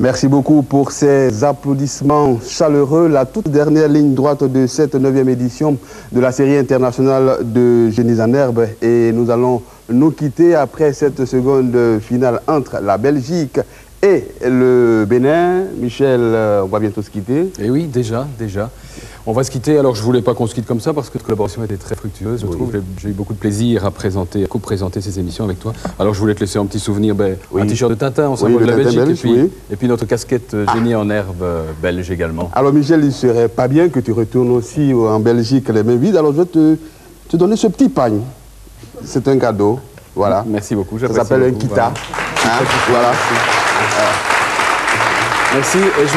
Merci beaucoup pour ces applaudissements chaleureux. La toute dernière ligne droite de cette 9e édition de la série internationale de Génies en herbe. Et nous allons nous quitter après cette seconde finale entre la Belgique et le Bénin. Michel, on va bientôt se quitter. Et oui, déjà. On va se quitter. Alors, je ne voulais pas qu'on se quitte comme ça parce que la collaboration était très fructueuse, je trouve. J'ai eu beaucoup de plaisir à co-présenter ces émissions avec toi. Alors, je voulais te laisser un petit souvenir, un t-shirt de Tintin, on symbole de la Belgique, et puis notre casquette Génie en herbe belge également. Alors, Michel, il ne serait pas bien que tu retournes aussi en Belgique les mains vides. Alors, je vais te donner ce petit pagne. C'est un cadeau. Voilà. Merci beaucoup. Ça s'appelle un kita. Voilà. Merci. Et je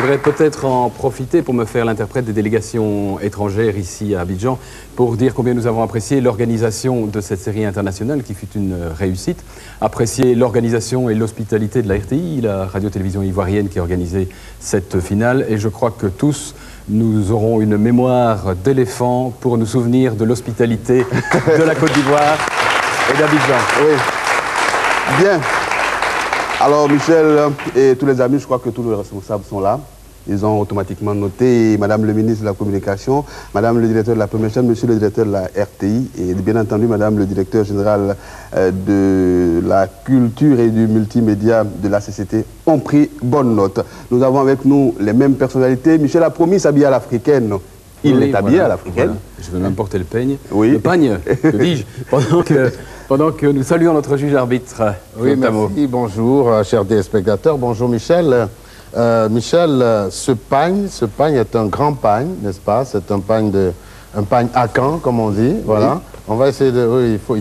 voudrais peut-être en profiter pour me faire l'interprète des délégations étrangères ici à Abidjan pour dire combien nous avons apprécié l'organisation de cette série internationale qui fut une réussite, apprécier l'organisation et l'hospitalité de la RTI, la radio-télévision ivoirienne qui a organisé cette finale, et je crois que tous nous aurons une mémoire d'éléphant pour nous souvenir de l'hospitalité de la Côte d'Ivoire et d'Abidjan. Oui. Bien. Alors, Michel et tous les amis, je crois que tous les responsables sont là. Ils ont automatiquement noté Madame le ministre de la Communication, Madame le directeur de la première chaîne, Monsieur le directeur de la RTI et bien entendu Madame le directeur général de la culture et du multimédia de la CCT ont pris bonne note. Nous avons avec nous les mêmes personnalités. Michel a promis s'habiller à l'africaine. Il est habillé à l'africaine. Voilà. Je vais même porter le peigne. Oui. Le pagne, que dis-je, pendant que nous saluons notre juge arbitre. Oui, merci. Bonjour, chers téléspectateurs. Bonjour, Michel. Michel, ce pagne est un grand pagne, n'est-ce pas? C'est un pagne à Caen, comme on dit. Voilà. Oui. On va essayer de... Oui, il faut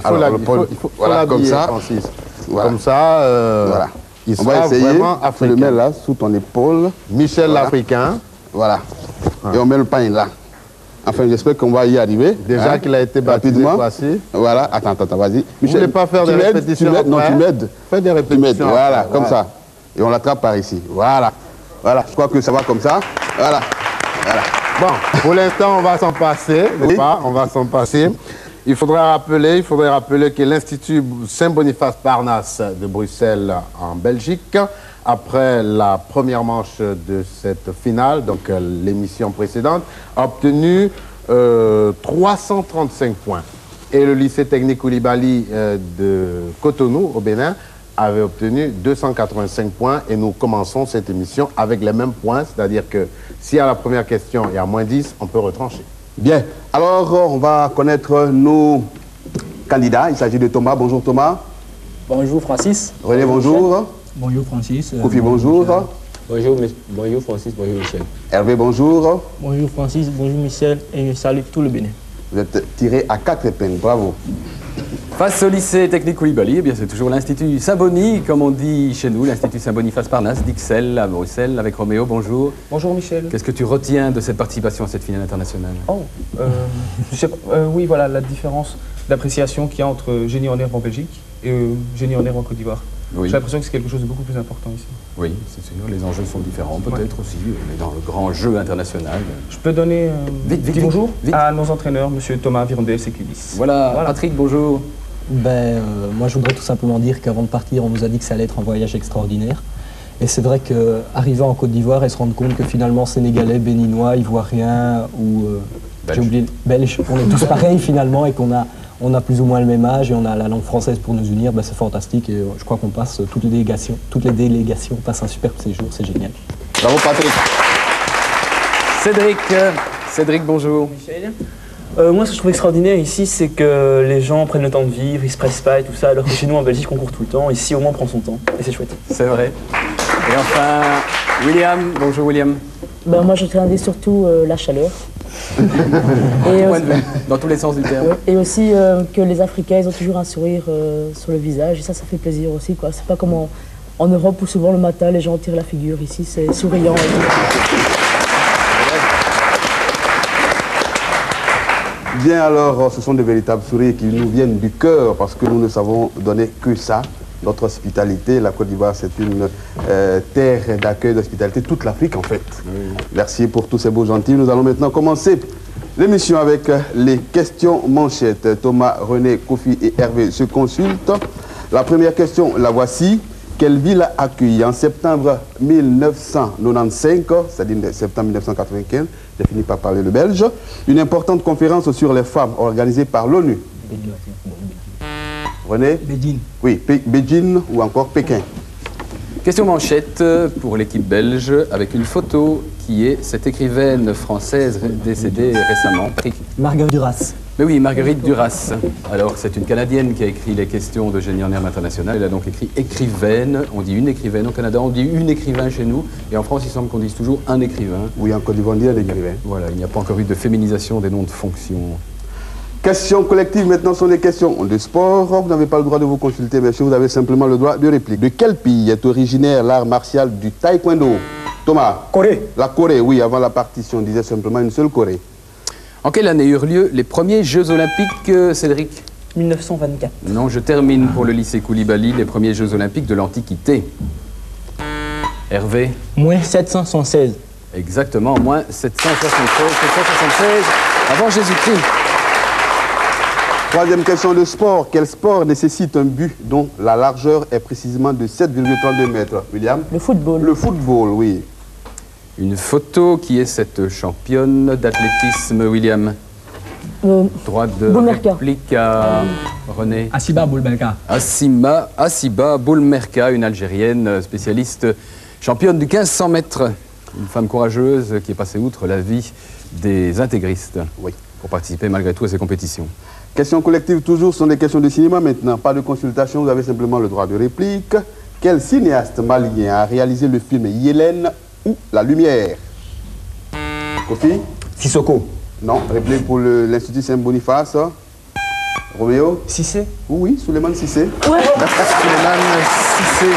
voilà, comme ça. Francis. Voilà. Comme ça, voilà. Il sera vraiment africain. Tu le mets là, sous ton épaule. Michel l'Africain. Voilà. Et on met le pagne là. Enfin, j'espère qu'on va y arriver. Déjà qu'il a été baptisé voici. Voilà. Attends, vas-y. Vous ne voulez pas faire des répétitions? Non, tu m'aides. Fais des répétitions. Voilà, comme ça. Et on l'attrape par ici. Voilà. Voilà, je crois que ça va comme ça. Voilà. Bon, pour l'instant, on va s'en passer, n'est-ce pas? On va s'en passer. Il faudrait rappeler que l'Institut Saint-Boniface-Parnasse de Bruxelles, en Belgique, après la première manche de cette finale, donc l'émission précédente, a obtenu 335 points. Et le lycée technique Koulibaly de Cotonou, au Bénin, avait obtenu 285 points. Et nous commençons cette émission avec les mêmes points, c'est-à-dire que si à la première question il y a moins 10, on peut retrancher. Bien. Alors, on va connaître nos candidats. Il s'agit de Thomas. Bonjour Thomas. Bonjour Francis. René, bonjour. Bonjour Francis. Kofi, bonjour. Bonjour Francis, bonjour Michel. Hervé, bonjour. Bonjour Francis, bonjour Michel et salut tout le Bénin. Vous êtes tiré à 4 épingles, bravo. Face au lycée technique Koulibaly, eh bien c'est toujours l'Institut Saint-Boni, comme on dit chez nous, l'Institut Saint-Boniface-Parnasse d'Ixelles à Bruxelles, avec Roméo. Bonjour. Bonjour Michel. Qu'est-ce que tu retiens de cette participation à cette finale internationale? Je sais pas, oui, voilà, la différence d'appréciation qu'il y a entre Génie en herbe en Belgique et Génie en herbe en Côte d'Ivoire. Oui. J'ai l'impression que c'est quelque chose de beaucoup plus important ici. Oui, c'est sûr, les enjeux sont différents peut-être aussi, mais dans le grand jeu international. Je peux donner vite, bonjour à nos entraîneurs, monsieur Thomas Virondel, Sécudis. Voilà, Patrick, bonjour. Moi je voudrais tout simplement dire qu'avant de partir, on nous a dit que ça allait être un voyage extraordinaire. Et c'est vrai qu'arriver en Côte d'Ivoire et se rendre compte que finalement Sénégalais, Béninois, Ivoiriens ou j'ai oublié, Belges, on est tous pareils finalement et qu'on a plus ou moins le même âge et on a la langue française pour nous unir, c'est fantastique et je crois qu'on passe, toutes les délégations passent un superbe séjour, c'est génial. Bravo Patrick. Cédric, bonjour. Michel. Moi, ce que je trouve extraordinaire ici, c'est que les gens prennent le temps de vivre, ils se pressent pas et tout ça, alors que chez nous en Belgique, on court tout le temps. Ici, au moins, on prend son temps et c'est chouette. C'est vrai. Et enfin, William. Bonjour William. Moi, je tiendrai surtout la chaleur. Et aussi, dans tous les sens du terme. Et aussi que les Africains, ils ont toujours un sourire sur le visage et ça fait plaisir aussi, quoi. C'est pas comme en Europe où souvent le matin, les gens tirent la figure. Ici, c'est souriant. Bien alors, ce sont de véritables sourires qui nous viennent du cœur parce que nous ne savons donner que ça, notre hospitalité. La Côte d'Ivoire, c'est une terre d'accueil d'hospitalité, toute l'Afrique en fait. Oui. Merci pour tous ces beaux gentils. Nous allons maintenant commencer l'émission avec les questions manchettes. Thomas, René, Kofi et Hervé se consultent. La première question, la voici. quelle ville a accueilli en septembre 1995, c'est-à-dire septembre 1995, j'ai fini par parler le belge, une importante conférence sur les femmes organisée par l'ONU? René? Bédine. Oui, Beijing ou encore Pékin. Question manchette pour l'équipe belge avec une photo qui est cette écrivaine française décédée récemment. Marguerite Duras. Mais oui, Marguerite Duras. Alors, c'est une Canadienne qui a écrit les questions de Génie en herbe international. Elle a donc écrit écrivaine. On dit une écrivaine au Canada, on dit une écrivain chez nous. Et en France, il semble qu'on dise toujours un écrivain. Oui, en Côte d'Ivoire, on dit un écrivain. Voilà, il n'y a pas encore eu de féminisation des noms de fonctions. Questions collectives, maintenant sont des questions de sport. Vous n'avez pas le droit de vous consulter, messieurs, vous avez simplement le droit de réplique. De quel pays est originaire l'art martial du taekwondo? Thomas? Corée. La Corée, oui, avant la partition, on disait simplement une seule Corée. En quelle année eurent lieu les premiers Jeux Olympiques, Cédric? 1924. Non, je termine pour le lycée Koulibaly, les premiers Jeux Olympiques de l'Antiquité. Hervé? Moins 776. Exactement, moins 776 avant Jésus-Christ. Troisième question de sport. Quel sport nécessite un but dont la largeur est précisément de 7,32 mètres? William? Le football. Le football, oui. Une photo qui est cette championne d'athlétisme, William. Droit de Boulmerka. réplique à René. Assiba Boulmerka. Assiba Boulmerka, une Algérienne spécialiste, championne du 1500 mètres. Une femme courageuse qui est passée outre la vie des intégristes, Oui. pour participer malgré tout à ces compétitions. Questions collectives toujours sont des questions de cinéma maintenant. Pas de consultation, vous avez simplement le droit de réplique. Quel cinéaste malien a réalisé le film Yélène ou La Lumière? Kofi? Sissoko. Non, réplique pour l'Institut Saint-Boniface. Roméo? Cissé. Oui, Souleymane Cissé. Souleymane Cissé.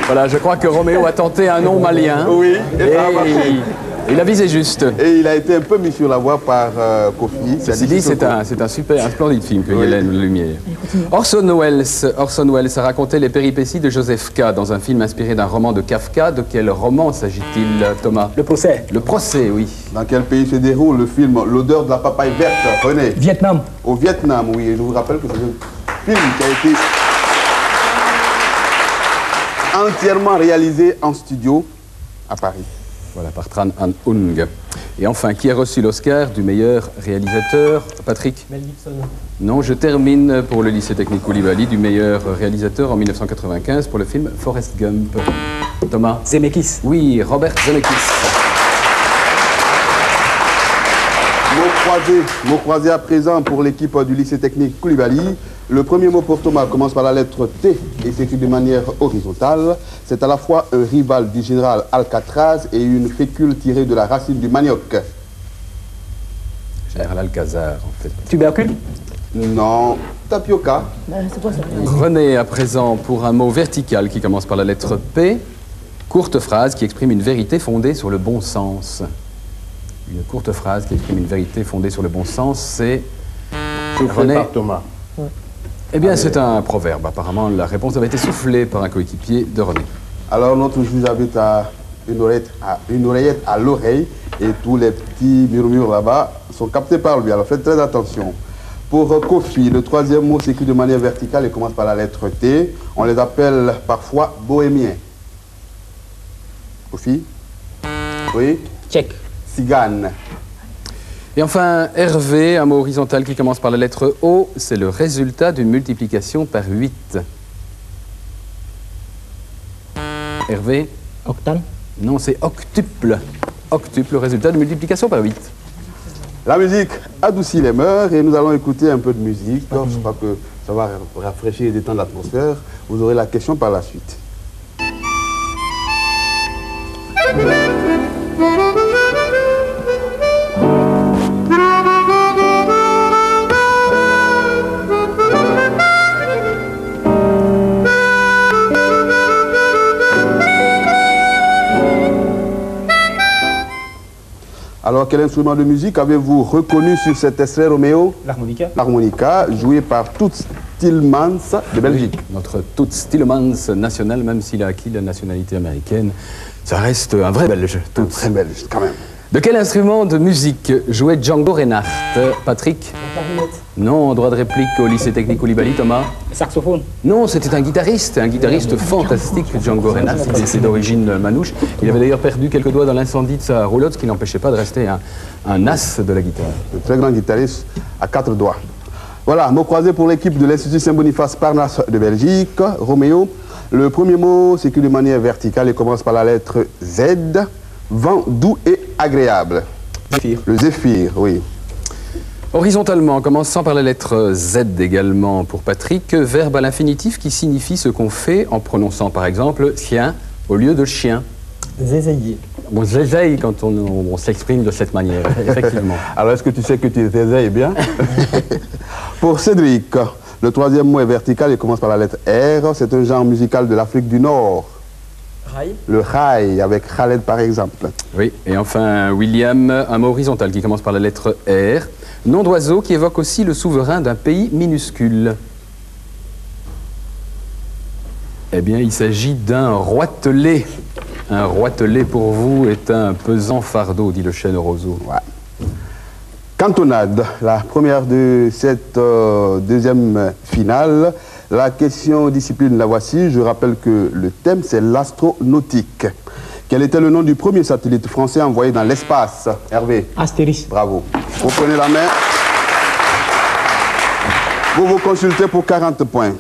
Voilà, je crois que Roméo a tenté un nom malien. Oui, et ça a marché. Il a visé juste. Et il a été un peu mis sur la voie par Kofi. Ceci dit, c'est un splendide film que Yélène ou La Lumière. Orson Welles a raconté les péripéties de Joseph K. dans un film inspiré d'un roman de Kafka. De quel roman s'agit-il, Thomas? Le procès. Le procès, oui. Dans quel pays se déroule le film L'odeur de la papaye verte? René? Vietnam. Au Vietnam, oui. Et je vous rappelle que c'est un film qui a été entièrement réalisé en studio à Paris. Voilà, par Tran Anh Hung. Et enfin, qui a reçu l'Oscar du meilleur réalisateur? Patrick? Mel Gibson. Non, je termine pour le lycée technique Koulibaly du meilleur réalisateur en 1995 pour le film Forrest Gump. Thomas? Zemeckis. Oui, Robert Zemeckis. Mot croisé à présent pour l'équipe du lycée technique Koulibaly. Le premier mot pour Thomas commence par la lettre T et s'écrit de manière horizontale. C'est à la fois un rival du général Alcatraz et une fécule tirée de la racine du manioc. Général Alcazar, en fait. Tubercule. Non, tapioca. C'est quoi ça? René, à présent, pour un mot vertical qui commence par la lettre P. Courte phrase qui exprime une vérité fondée sur le bon sens. Une courte phrase qui exprime une vérité fondée sur le bon sens, c'est... Soufflé par Thomas. Eh bien, c'est un proverbe. Apparemment, la réponse avait été soufflée par un coéquipier de René. Alors, notre juge habite à une oreillette à l'oreille et tous les petits murmures là-bas sont captés par lui. Alors, faites très attention. Pour Kofi, le troisième mot s'écrit de manière verticale et commence par la lettre T. On les appelle parfois bohémiens. Kofi? Oui? Tchèque. Cigane. Et enfin, Hervé, un mot horizontal qui commence par la lettre O, c'est le résultat d'une multiplication par 8. Hervé? Octane. Non, c'est octuple. Octuple, le résultat de multiplication par 8. La musique adoucit les mœurs et nous allons écouter un peu de musique. Je crois que ça va rafraîchir et détendre l'atmosphère. Vous aurez la question par la suite. Alors, quel instrument de musique avez-vous reconnu sur cet extrait, Roméo? L'harmonica. L'harmonica, joué par Toots Thielemans de Belgique. Notre Toots Thielemans national, même s'il a acquis la nationalité américaine, ça reste un vrai Belge. Très belge, quand même. De quel instrument de musique jouait Django Reinhardt? Patrick? La clarinette. Non, droit de réplique au lycée technique Koulibaly. Thomas? Le saxophone. Non, c'était un guitariste fantastique, Django Reinhardt. C'est d'origine manouche. Il avait d'ailleurs perdu quelques doigts dans l'incendie de sa roulotte, ce qui n'empêchait pas de rester un as de la guitare. Un très grand guitariste à 4 doigts. Voilà, mot croisé pour l'équipe de l'Institut Saint-Boniface Parnasse de Belgique. Roméo, le premier mot s'écrit de manière verticale et commence par la lettre Z. Vent doux et agréable. Zéphyr. Le zéphyr, oui. Horizontalement, commençant par la lettre Z également pour Patrick, verbe à l'infinitif qui signifie ce qu'on fait en prononçant par exemple chien au lieu de chien. Zézailler. On zézaille quand on s'exprime de cette manière, effectivement. Alors, est-ce que tu sais que tu zézailles bien? Pour Cédric, le troisième mot est vertical et commence par la lettre R. C'est un genre musical de l'Afrique du Nord. Rail. Le rail, avec Khaled par exemple. Oui, et enfin William, un mot horizontal qui commence par la lettre R. Nom d'oiseau qui évoque aussi le souverain d'un pays minuscule. Eh bien, il s'agit d'un roitelet. Un roitelet pour vous est un pesant fardeau, dit le chêne roseau. Ouais. Cantonade, la première de cette deuxième finale. La question discipline, la voici. Je rappelle que le thème, c'est l'astronautique. Quel était le nom du premier satellite français envoyé dans l'espace? Hervé. Astéris. Bravo. Vous prenez la main. Vous vous consultez pour 40 points.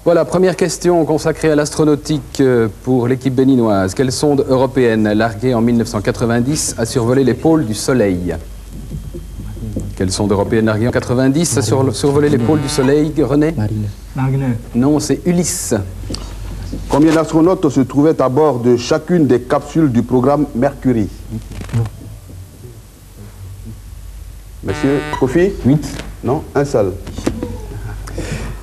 Voilà, première question consacrée à l'astronautique pour l'équipe béninoise. Quelle sonde européenne larguée en 1990 a survolé les pôles du Soleil? Quelle sonde européenne larguée en 90 a survolé les pôles du Soleil? René? Marine. Non, c'est Ulysse. Combien d'astronautes se trouvaient à bord de chacune des capsules du programme Mercury? Monsieur Kofi? 8. Non, un seul.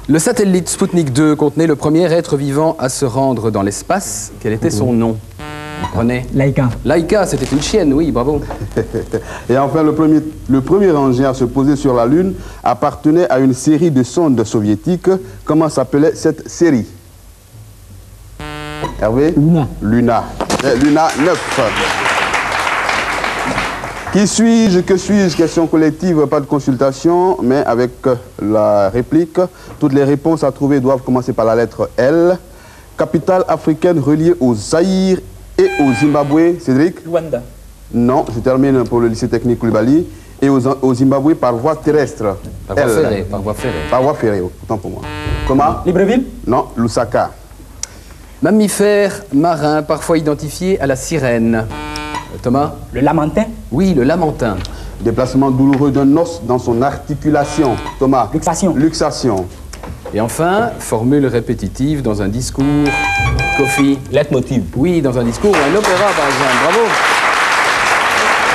Le satellite Sputnik 2 contenait le premier être vivant à se rendre dans l'espace. Quel était son nom? René? Laika. Laika, c'était une chienne, oui, bravo. Et enfin, le premier engin à se poser sur la Lune appartenait à une série de sondes soviétiques. Comment s'appelait cette série? Hervé? Luna. Luna. Luna 9. Qui suis-je? Que suis-je? Question collective, pas de consultation, mais avec la réplique. Toutes les réponses à trouver doivent commencer par la lettre L. Capitale africaine reliée au Zaïre et au Zimbabwe. Cédric? Luanda. Non, je termine pour le lycée technique Koulibaly. Et au Zimbabwe par voie terrestre. Par voie ferrée, par voie ferrée. Par voie ferrée, autant pour moi. Thomas? Libreville. Non, Lusaka. Mammifère marin, parfois identifié à la sirène. Thomas? Le lamentin. Oui, le lamentin. Déplacement douloureux d'un os dans son articulation. Thomas? Luxation. Luxation. Et enfin, formule répétitive dans un discours. Kofi? Leitmotiv. Oui, dans un discours ou un opéra, par exemple. Bravo.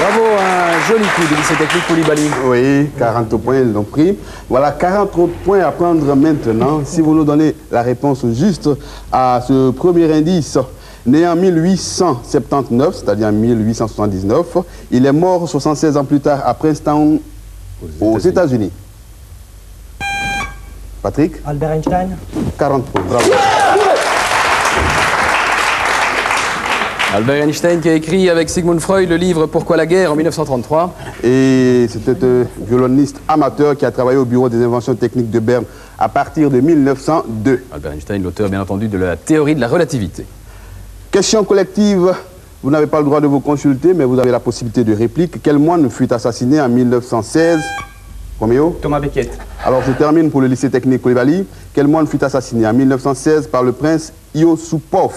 Bravo, un joli coup de lycée technique Koulibaly. Oui, 40 points, ils l'ont pris. Voilà, 40 autres points à prendre maintenant. Si vous nous donnez la réponse juste à ce premier indice. Né en 1879, c'est-à-dire 1879, il est mort 76 ans plus tard à Princeton, aux États-Unis. Patrick? Albert Einstein. 40 points, bravo. Albert Einstein qui a écrit avec Sigmund Freud le livre Pourquoi la guerre en 1933. Et c'était un violoniste amateur qui a travaillé au bureau des inventions techniques de Berne à partir de 1902. Albert Einstein, l'auteur bien entendu de la théorie de la relativité. Question collective, vous n'avez pas le droit de vous consulter, mais vous avez la possibilité de réplique. Quel moine fut assassiné en 1916? Roméo? Thomas Becket. Alors je termine pour le lycée technique Koulibaly. Quel moine fut assassiné en 1916 par le prince Iosupov?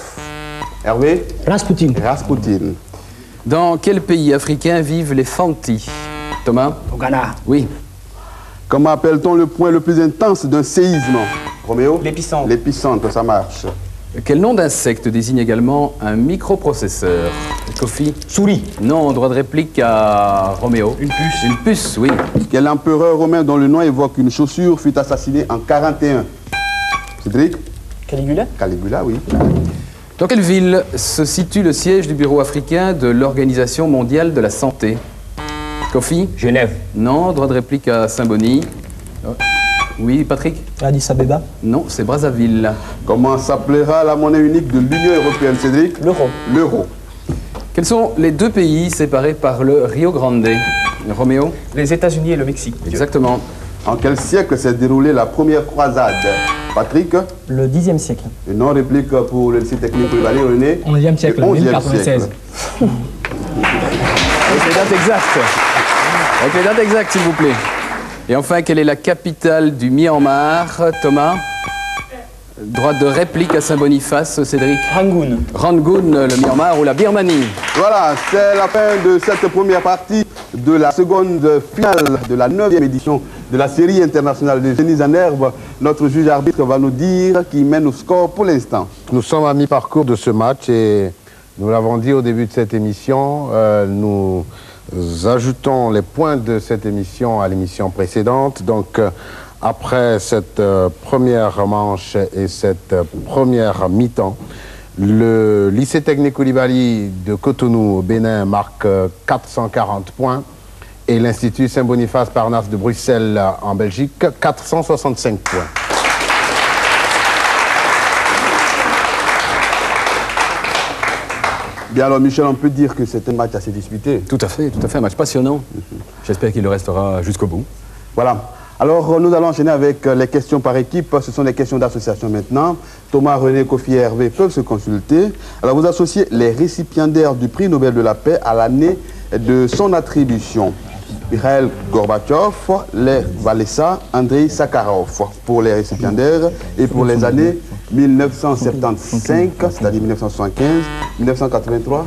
Hervé? Rasputin. Rasputin. Dans quel pays africain vivent les Fanti? Thomas? Au Ghana. Oui. Comment appelle-t-on le point le plus intense d'un séisme? Roméo? L'épicentre. L'épicentre, ça marche. Quel nom d'insecte désigne également un microprocesseur? Kofi? Souris. Non, droit de réplique à Roméo. Une puce. Une puce, oui. Quel empereur romain dont le nom évoque une chaussure fut assassiné en 41? Cédric? Caligula. Caligula, oui. Dans quelle ville se situe le siège du bureau africain de l'Organisation mondiale de la santé? Kofi? Genève. Non, droit de réplique à Saint-Bonny. Oui, Patrick? Addis Abeba. Non, c'est Brazzaville. Comment s'appellera la monnaie unique de l'Union européenne, Cédric? L'euro. L'euro. Quels sont les deux pays séparés par le Rio Grande? Roméo? Les États-Unis et le Mexique. Exactement. En quel siècle s'est déroulée la première croisade? Patrick? Le 10e siècle. Une non-réplique pour le lycée technique Coulibaly, René? 11e siècle, 1096. Avec les dates exactes. Avec les dates exactes, s'il vous plaît. Et enfin, quelle est la capitale du Myanmar? Thomas? Droit de réplique à Saint-Boniface, Cédric? Rangoon. Rangoon, le Myanmar ou la Birmanie? Voilà, c'est la fin de cette première partie de la seconde finale de la 9e édition de la série internationale des génies en herbe. Notre juge arbitre va nous dire qui mène au score pour l'instant. Nous sommes à mi-parcours de ce match et nous l'avons dit au début de cette émission, nous ajoutons les points de cette émission à l'émission précédente. Donc, après cette première manche et cette première mi-temps, le lycée technique Coulibaly de Cotonou au Bénin marque 440 points et l'Institut Saint-Boniface Parnasse de Bruxelles en Belgique 465 points. Bien alors Michel, on peut dire que c'est un match assez disputé. Tout à fait, un match passionnant. J'espère qu'il le restera jusqu'au bout. Voilà. Alors, nous allons enchaîner avec les questions par équipe. Ce sont les questions d'association maintenant. Thomas, René, Kofi et Hervé peuvent se consulter. Alors, vous associez les récipiendaires du prix Nobel de la paix à l'année de son attribution. Mikhail Gorbatchev, Lech Walesa, Andrei Sakharov pour les récipiendaires et pour les années 1975, c'est-à-dire 1975, 1983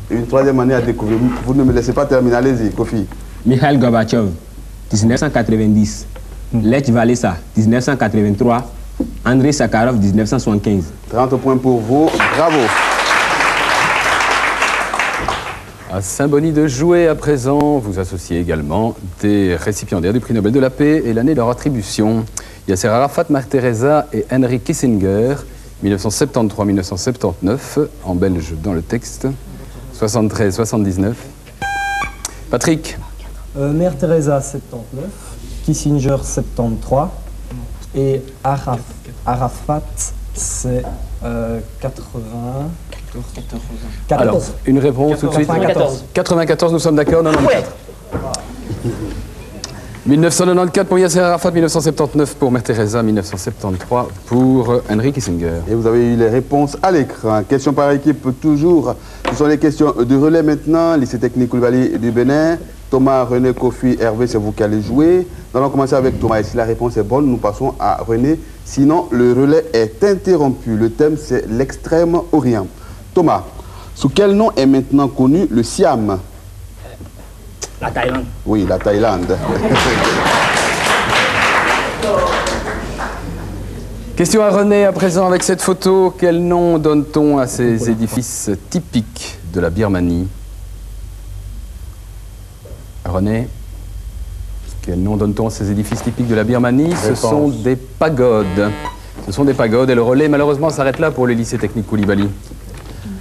et une troisième année à découvrir. Vous ne me laissez pas terminer, allez-y, Kofi. Mikhail Gorbatchev, 1990. Lech Walesa, 1983. Andrei Sakharov, 1975. 30 points pour vous, bravo. À Saint-Boni de Jouet, à présent, vous associez également des récipiendaires du prix Nobel de la paix et l'année de leur attribution. Yasser Arafat, Mère Teresa et Henry Kissinger, 1973-1979, en belge dans le texte, 73-79. Patrick? Mère Teresa, 79. Kissinger, 73. Et Arafat, c'est 80... 14. Alors, une réponse tout de suite. 94. 94, nous sommes d'accord? 94. 1994 pour Yasser Arafat, 1979 pour Mère Teresa, 1973 pour Henry Kissinger. Et vous avez eu les réponses à l'écran. Questions par équipe toujours. Ce sont les questions de relais maintenant. Lycée technique Coulibaly du Bénin. Thomas, René, Kofi, Hervé, c'est vous qui allez jouer. Nous allons commencer avec Thomas. Et si la réponse est bonne, nous passons à René. Sinon, le relais est interrompu. Le thème, c'est l'Extrême-Orient. Thomas, sous quel nom est maintenant connu le Siam? La Thaïlande. Oui, la Thaïlande. Question à René à présent avec cette photo. Quel nom donne-t-on à ces édifices typiques de la Birmanie? René, quel nom donne-t-on à ces édifices typiques de la Birmanie? Ce sont des pagodes. Ce sont des pagodes et le relais malheureusement s'arrête là pour le lycée technique Coulibaly.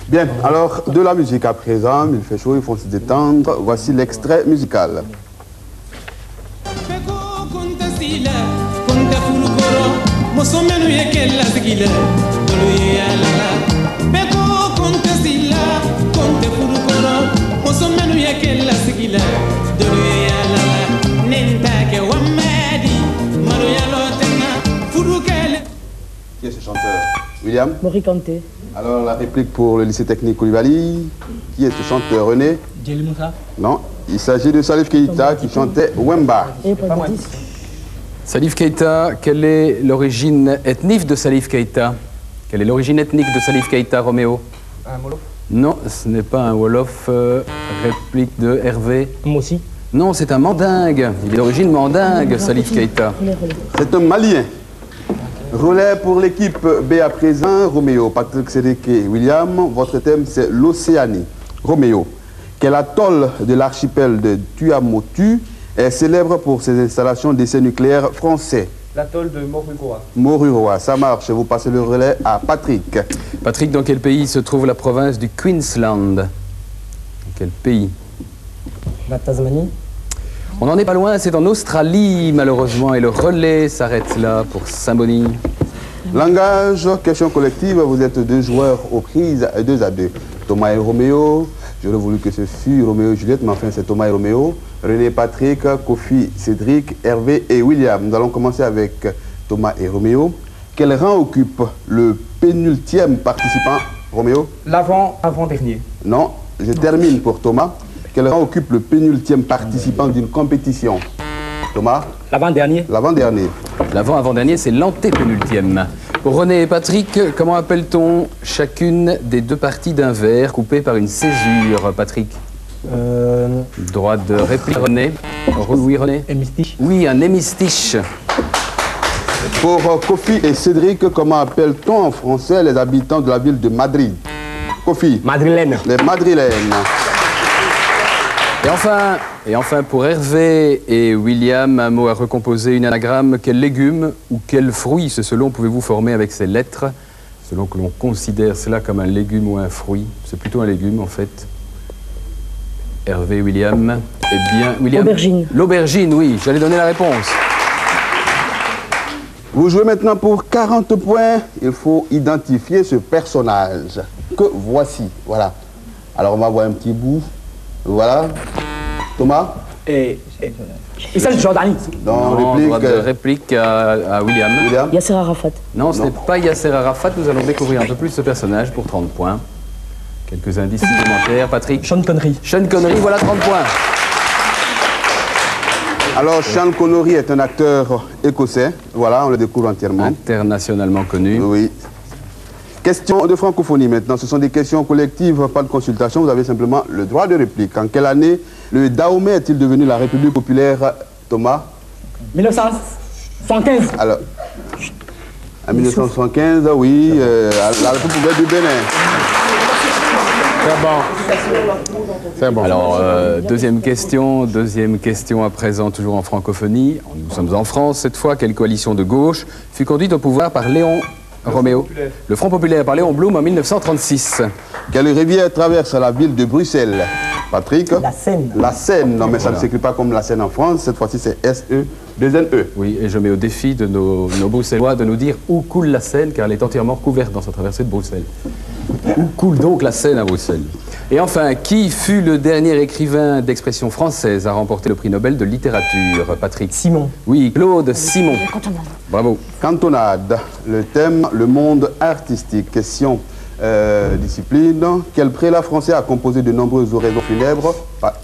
Bien, alors de la musique à présent, il fait chaud, il faut se détendre. Voici l'extrait musical. Qui est ce chanteur? William? Mori Kanté. Alors la réplique pour le lycée technique Coulibaly. Qui est ce chanteur? René? Djeli Moussa. Non, il s'agit de Salif Keïta qui chantait Wemba. Et pas de 10. Salif Keïta, quelle est l'origine ethnique de Salif Keïta? Quelle est l'origine ethnique de Salif Keïta, Roméo? Un Wolof. Non, ce n'est pas un Wolof. Réplique de Hervé? Moi aussi. Non, c'est un mandingue. Il est d'origine mandingue, Salif Keïta. C'est un Malien. Relais pour l'équipe B à présent. Roméo, Patrick, Cédric et William. Votre thème, c'est l'Océanie. Roméo, quel atoll de l'archipel de Tuamotu est célèbre pour ses installations d'essais nucléaires français? L'atoll de Moruroa. Moruroa, ça marche. Vous passez le relais à Patrick. Patrick, dans quel pays se trouve la province du Queensland? Dans quel pays? La Tasmanie. On n'en est pas loin, c'est en Australie, malheureusement, et le relais s'arrête là pour Saint-Boni. Langage, question collective, vous êtes deux joueurs aux prises, 2 à 2. Thomas et Roméo. J'aurais voulu que ce fût Roméo et Juliette, mais enfin c'est Thomas et Roméo. René et Patrick, Kofi, Cédric, Hervé et William. Nous allons commencer avec Thomas et Roméo. Quel rang occupe le pénultième participant, Roméo? L'avant-dernier. Non, je termine pour Thomas. Quel rang occupe le pénultième participant d'une compétition? Thomas? L'avant-dernier. L'avant-dernier. L'avant-avant-dernier, c'est l'antépénultième. Pour René et Patrick, comment appelle-t-on chacune des deux parties d'un verre coupé par une césure, Patrick? Droit de réplique, René. Oui, René? Hémistiche. Oui, un hémistiche. Pour Kofi et Cédric, comment appelle-t-on en français les habitants de la ville de Madrid? Kofi? Madrilène. Les Madrilènes. Et enfin, pour Hervé et William, un mot à recomposer, une anagramme. Quel légume ou quel fruit, ce selon, pouvez-vous former avec ces lettres? Selon que l'on considère cela comme un légume ou un fruit. C'est plutôt un légume, en fait. Hervé et William. Eh bien, William... Aubergine. L'aubergine, oui. J'allais donner la réponse. Vous jouez maintenant pour 40 points. Il faut identifier ce personnage que voici. Voilà. Alors, on va voir un petit bout. Voilà. Thomas? Et ça, le Jordanie. Dans Droit de réplique à William. William? Yasser Arafat. Non, ce n'est pas Yasser Arafat. Nous allons découvrir un peu plus ce personnage pour 30 points. Quelques indices supplémentaires. Patrick? Sean Connery. Sean Connery, voilà 30 points. Alors, Sean Connery est un acteur écossais. Voilà, on le découvre entièrement. Internationalement connu. Oui. Question de francophonie maintenant. Ce sont des questions collectives, pas de consultation. Vous avez simplement le droit de réplique. En quelle année le Dahomey est-il devenu la République populaire, Thomas? 1975. Alors, en 1975, oui, la République populaire du Bénin. C'est bon. C'est bon. Alors, deuxième question à présent, toujours en francophonie. Nous sommes en France cette fois. Quelle coalition de gauche fut conduite au pouvoir par Léon Roméo? Le Front populaire par Léon Blum en 1936. Quelle rivière traverse la ville de Bruxelles? Patrick? La Seine. La Seine. Non, mais ça ne s'écrit pas comme la Seine en France. Cette fois-ci, c'est S-E-2-N-E. Oui, et je mets au défi de nos Bruxellois de nous dire où coule la Seine, car elle est entièrement couverte dans sa traversée de Bruxelles. Où coule donc la Seine à Bruxelles? Et enfin, qui fut le dernier écrivain d'expression française à remporter le prix Nobel de littérature, Patrick? Simon. Oui, Claude Simon. Bravo. Cantonade. Le thème, le monde artistique. Question discipline. Quel prélat français a composé de nombreuses oraisons funèbres?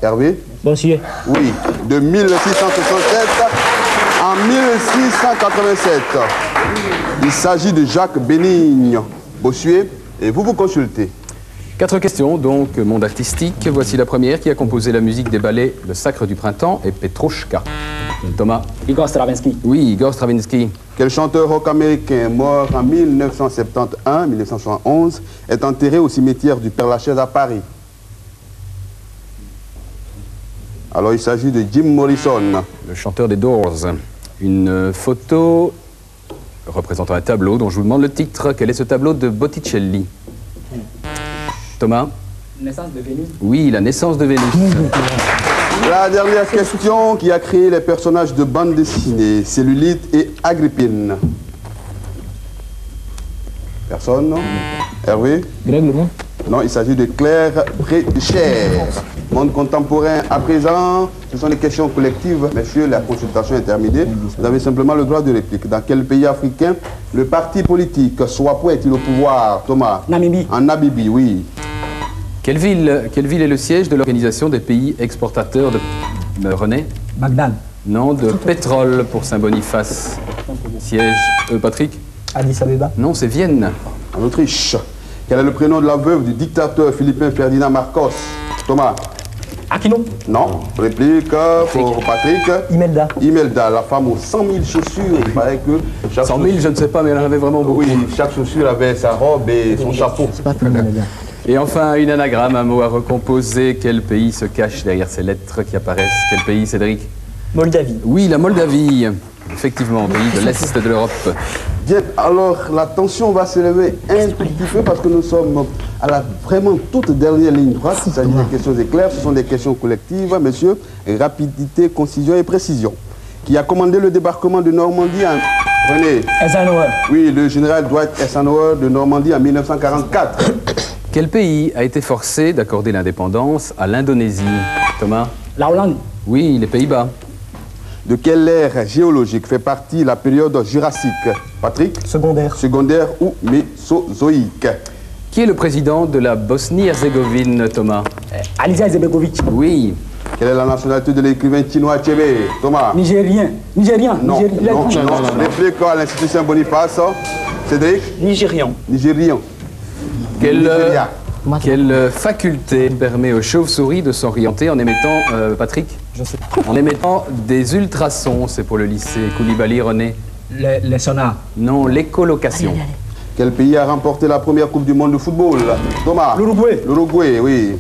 Hervé? Bossuet. Oui, de 1667 en 1687. Il s'agit de Jacques Bénigne. Bossuet, et vous consultez. 4 questions, donc, monde artistique. Voici la première. Qui a composé la musique des ballets Le Sacre du Printemps et Petrouchka? Thomas? Igor Stravinsky. Oui, Igor Stravinsky. Quel chanteur rock américain mort en 1971 est enterré au cimetière du Père-Lachaise à Paris? Alors, il s'agit de Jim Morrison. Le chanteur des Doors. Une photo représentant un tableau dont je vous demande le titre. Quel est ce tableau de Botticelli? Thomas? Naissance de Vénus. Oui, la naissance de Vénus. La dernière question, qui a créé les personnages de bande dessinée, Cellulite et Agrippine? Personne? Hervé? Greg Lemond. Non, il s'agit de Claire Préchère. Monde contemporain à présent, ce sont des questions collectives. Messieurs, la consultation est terminée. Vous avez simplement le droit de réplique. Dans quel pays africain le parti politique SWAPO est-il au pouvoir? Thomas? Namibie. En Namibie, oui. Quelle ville est le siège de l'Organisation des pays exportateurs de René? Bagdad. Non, de pétrole pour Saint-Boniface. Siège, Patrick? Addis Abeba. Non, c'est Vienne. En Autriche. Quel est le prénom de la veuve du dictateur philippin Ferdinand Marcos? Thomas? Aquino. Non. Réplique pour Patrick. Imelda. Imelda, la femme aux 100 000 chaussures. Il paraît que... 100 000, je ne sais pas, mais elle en avait vraiment beaucoup. Oui, chaque chaussure avait sa robe et son chapeau. C'est pas tout Imelda. Et enfin, une anagramme, un mot à recomposer. Quel pays se cache derrière ces lettres qui apparaissent? Quel pays, Cédric? Moldavie. Oui, la Moldavie. Effectivement, pays de l'Est de l'Europe. Bien, alors la tension va s'élever un tout petit peu parce que nous sommes à la vraiment toute dernière ligne droite. Il s'agit des questions éclairs, ce sont des questions collectives, messieurs. Rapidité, concision et précision. Qui a commandé le débarquement de Normandie en... René? Eisenhower. Oui, le général Dwight Eisenhower de Normandie en 1944. Quel pays a été forcé d'accorder l'indépendance à l'Indonésie? Thomas? La Hollande. Oui, les Pays-Bas. De quelle ère géologique fait partie la période jurassique? Patrick? Secondaire. Secondaire ou mésozoïque? Qui est le président de la Bosnie-Herzégovine, Thomas? Alija Izetbegovic. Oui. Quelle est la nationalité de l'écrivain chinois Tchébé? Thomas? Nigérien. Nigérien. Non, non. Réplique à l'Institut Saint-Boniface. Cédric? Nigérian. Nigérian. Quelle faculté permet aux chauves-souris de s'orienter en émettant, Patrick? Je sais. En émettant des ultrasons, c'est pour le lycée Koulibaly René. Les sonars. Non, l'écolocation. Quel pays a remporté la première Coupe du monde de football? Thomas? L'Uruguay. L'Uruguay, oui.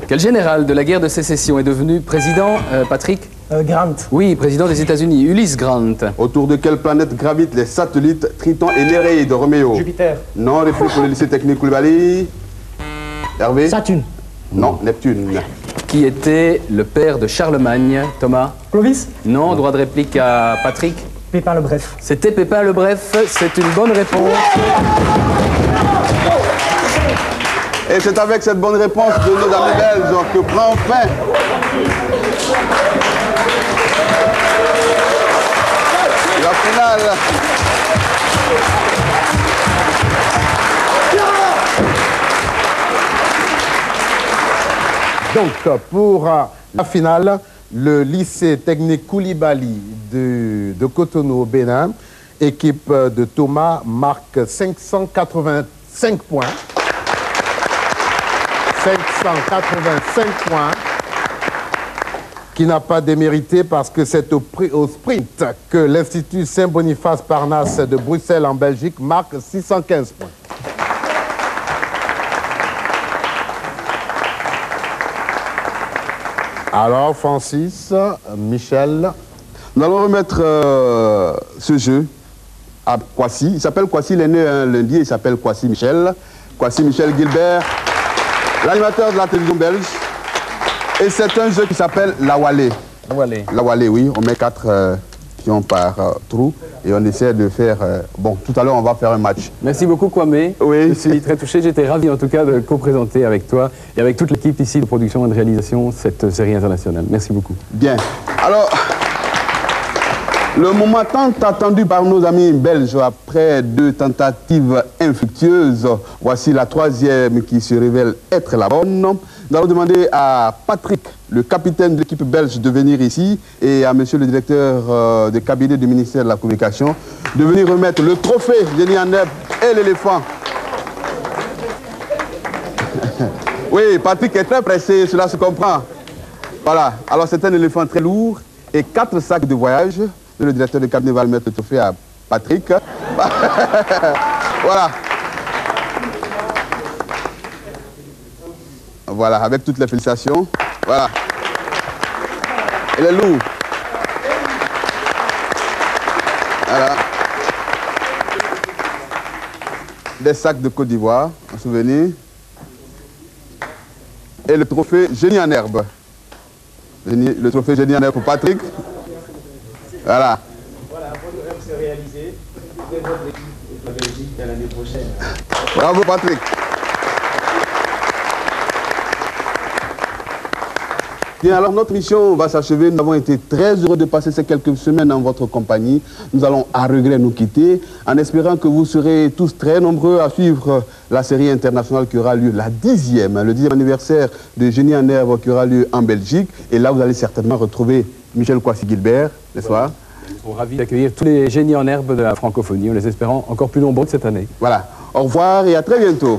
Quel général de la guerre de sécession est devenu président, Patrick? Grant. Oui, président des États-Unis, Ulysse Grant. Autour de quelle planète gravitent les satellites Triton et Néréide, Roméo? Jupiter. Non, réplique pour le lycée technique Koulibaly. Hervé? Saturne. Non, Neptune. Qui était le père de Charlemagne, Thomas? Clovis. Non, droit de réplique à Patrick. Pépin le Bref. C'était Pépin le Bref, c'est une bonne réponse. Et c'est avec cette bonne réponse de nos amis belges que prend fin la finale. Donc, pour la finale, le lycée technique Koulibaly de Cotonou au Bénin, équipe de Thomas, marque 585 points. 585 points, qui n'a pas démérité parce que c'est au sprint que l'Institut Saint-Boniface Parnasse de Bruxelles en Belgique marque 615 points. Alors, Francis, Michel. Nous allons remettre ce jeu à Kwasi. Il s'appelle Kwasi, il est né un lundi, il s'appelle Kwasi Michel. Kwasi Michel Gilbert, l'animateur de la télévision belge. Et c'est un jeu qui s'appelle la Wallet. La Wallet, oui. On met 4 pions par trou et on essaie de faire... bon, tout à l'heure, on va faire un match. Merci beaucoup, Kwame. Oui. Je suis très touché. J'étais ravi, en tout cas, de co-présenter avec toi et avec toute l'équipe ici de production et de réalisation cette série internationale. Merci beaucoup. Bien. Alors, le moment tant attendu par nos amis belges après 2 tentatives infructueuses, voici la 3e qui se révèle être la bonne. Nous allons demander à Patrick, le capitaine de l'équipe belge, de venir ici et à monsieur le directeur de cabinet du ministère de la Communication de venir remettre le trophée Génie en herbe et l'éléphant. Oui, Patrick est très pressé, cela se comprend. Voilà, alors c'est un éléphant très lourd et 4 sacs de voyage. Le directeur de cabinet va le mettre le trophée à Patrick. Voilà. Voilà, avec toutes les félicitations. Voilà. Il est lourd. Voilà. Des sacs de Côte d'Ivoire, en souvenir. Et le trophée Génie en herbe. Le trophée Génie en herbe pour Patrick. Voilà. Voilà, votre œuvre s'est réalisée. Toute votre équipe de la Belgique à l'année prochaine. Bravo Patrick. Bien, alors notre mission va s'achever. Nous avons été très heureux de passer ces quelques semaines en votre compagnie. Nous allons à regret nous quitter en espérant que vous serez tous très nombreux à suivre la série internationale qui aura lieu le 10e anniversaire de Génie en herbe qui aura lieu en Belgique. Et là, vous allez certainement retrouver Michel Kwasi Gilbert, n'est-ce pas? Nous sommes ravis d'accueillir tous les génies en herbe de la francophonie, en les espérant encore plus nombreux cette année. Voilà. Au revoir et à très bientôt.